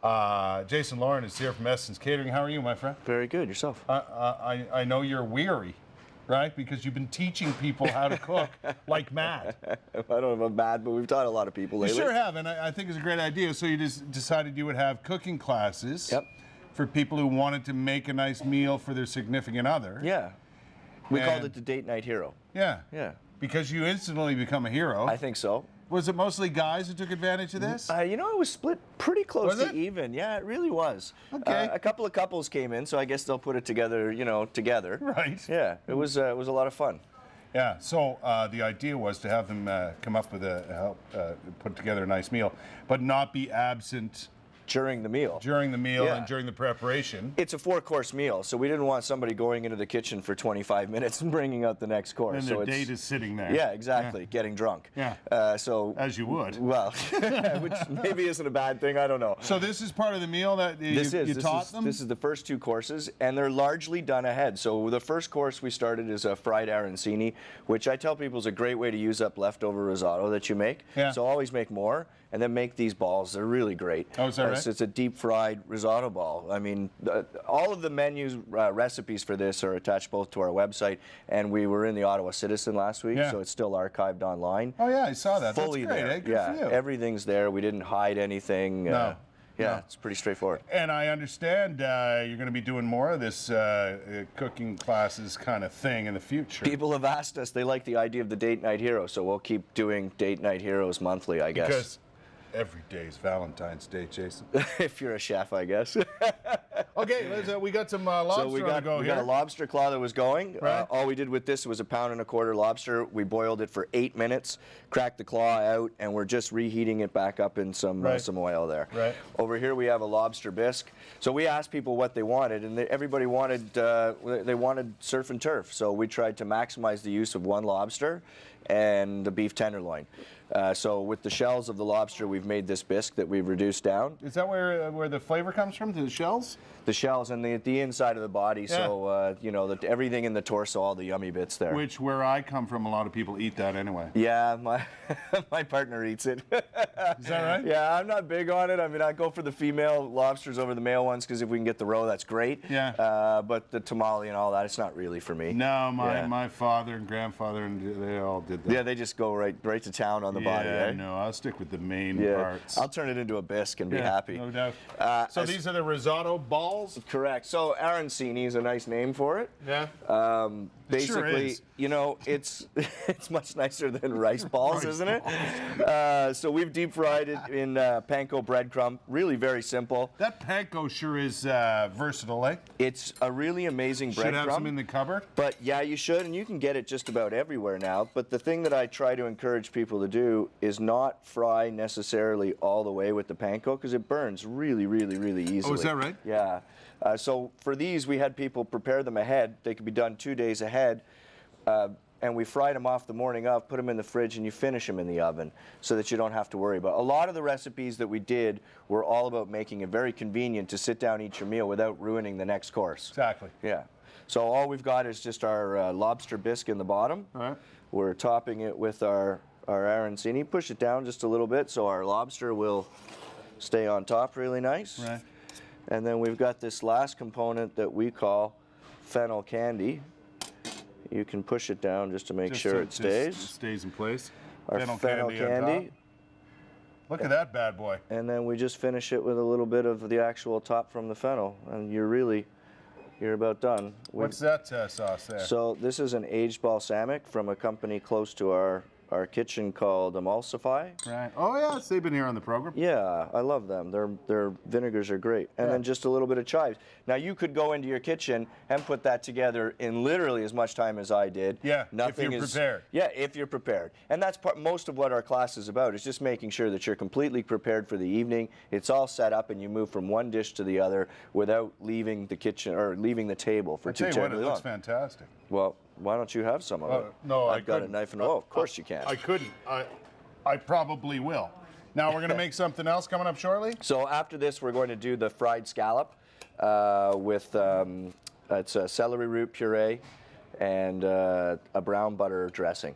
Jason Laurin is here from Essence Catering. How are you, my friend? Very good. Yourself? I know you're weary, right? Because you've been teaching people how to cook like mad. I don't know about mad, but we've taught a lot of people lately. You sure have, and I think it's a great idea. So you just decided you would have cooking classes. Yep. For people who wanted to make a nice meal for their significant other. Yeah. We called it the Date Night Hero. Yeah. Yeah. Because you instantly become a hero. I think so. Was it mostly guys who took advantage of this? You know, it was split pretty close Was to it? even. Yeah, it really was. Okay. A couple of couples came in, so I guess they'll put it together, you know, together. Right. Yeah, it was a lot of fun. Yeah, so the idea was to have them come up with help put together a nice meal, but not be absent During the meal. during the meal Yeah. and during the preparation. It's a 4-course meal, so we didn't want somebody going into the kitchen for 25 minutes and bringing out the next course. And so their it's, date is sitting there. Yeah, exactly. Getting drunk. Yeah. So As you would. well, which maybe isn't a bad thing. I don't know. So this is part of the meal that you taught them? This is the first 2 courses, and they're largely done ahead. So the first course we started is a fried arancini, which I tell people is a great way to use up leftover risotto that you make. Yeah. So always make more, and then make these balls. They're really great. Oh, is that right? So it's a deep fried risotto ball. I mean, all of the menus, recipes for this are attached both to our website, and we were in the Ottawa Citizen last week, Yeah. so it's still archived online. Oh yeah, I saw that. Fully That's great, there. eh? Good Yeah, for you. everything's there. We didn't hide anything. No. Yeah, No. it's pretty straightforward. And I understand you're going to be doing more of this cooking classes kind of thing in the future. People have asked us, they like the idea of the Date Night Hero, so we'll keep doing Date Night Heroes monthly, I guess. Because every day is Valentine's Day, Jason. If you're a chef, I guess. Okay, we got some lobster So we on got, the go we here. got a lobster claw that was going. Right. All we did with this was a 1.25 pound lobster. We boiled it for 8 minutes, cracked the claw out, and we're just reheating it back up in some oil there. Right. Over here we have a lobster bisque. So we asked people what they wanted, and everybody wanted they wanted surf and turf. So we tried to maximize the use of 1 lobster and the beef tenderloin. So with the shells of the lobster, we've made this bisque that we've reduced down. Is that where the flavor comes from, the shells? The shells and the inside of the body, so you know, everything in the torso, all the yummy bits there. Which, where I come from, a lot of people eat that anyway. Yeah, my partner eats it. Is that right? Yeah, I'm not big on it. I mean, I go for the female lobsters over the male ones because if we can get the roe, that's great. Yeah. But the tamale and all that, it's not really for me. No, my father and grandfather, and they all did that. Yeah, they just go right to town on the body. Yeah, no, I'll stick with the main parts. I'll turn it into a bisque and be happy. No doubt. So these are the risotto balls? Correct. So arancini is a nice name for it. Yeah. Basically, is. you know, it's much nicer than rice balls, isn't it? So we've deep fried it in panko breadcrumb. Really very simple. That panko sure is versatile, eh? It's a really amazing breadcrumb. Should have some in the cupboard. But yeah, you should, and you can get it just about everywhere now. But the thing that I try to encourage people to do is not fry necessarily all the way with the panko because it burns really, really, really easily. Oh, is that right? Yeah. So for these, we had people prepare them ahead. They could be done 2 days ahead. And we fried them off the morning of, put them in the fridge, and you finish them in the oven so that you don't have to worry about it. A lot of the recipes that we did were all about making it very convenient to sit down and eat your meal without ruining the next course. Exactly. Yeah. So all we've got is just our lobster bisque in the bottom. All right. We're topping it with our arancini. Push it down just a little bit so our lobster will stay on top really nice. Right. And then we've got this last component that we call fennel candy. You can push it down just to make sure it stays. Just stays in place. Our fennel candy. Look at that bad boy. And then we just finish it with a little bit of the actual top from the fennel. And you're about done. What's that sauce there? So this is an aged balsamic from a company close to our kitchen called Emulsify. Right. Oh yes, they've been here on the program. Yeah, I love them. Their vinegars are great. And then just a little bit of chives. Now you could go into your kitchen and put that together in literally as much time as I did. Yeah, if you're prepared. Yeah, if you're prepared. And that's most of what our class is about, is just making sure that you're completely prepared for the evening. It's all set up and you move from one dish to the other without leaving the kitchen or leaving the table for too terribly long. It looks fantastic. Well, why don't you have some of it? No, I've got a knife and of course you can. I couldn't. I probably will. Now we're going to make something else coming up shortly. So after this, we're going to do the fried scallop with it's a celery root puree and a brown butter dressing.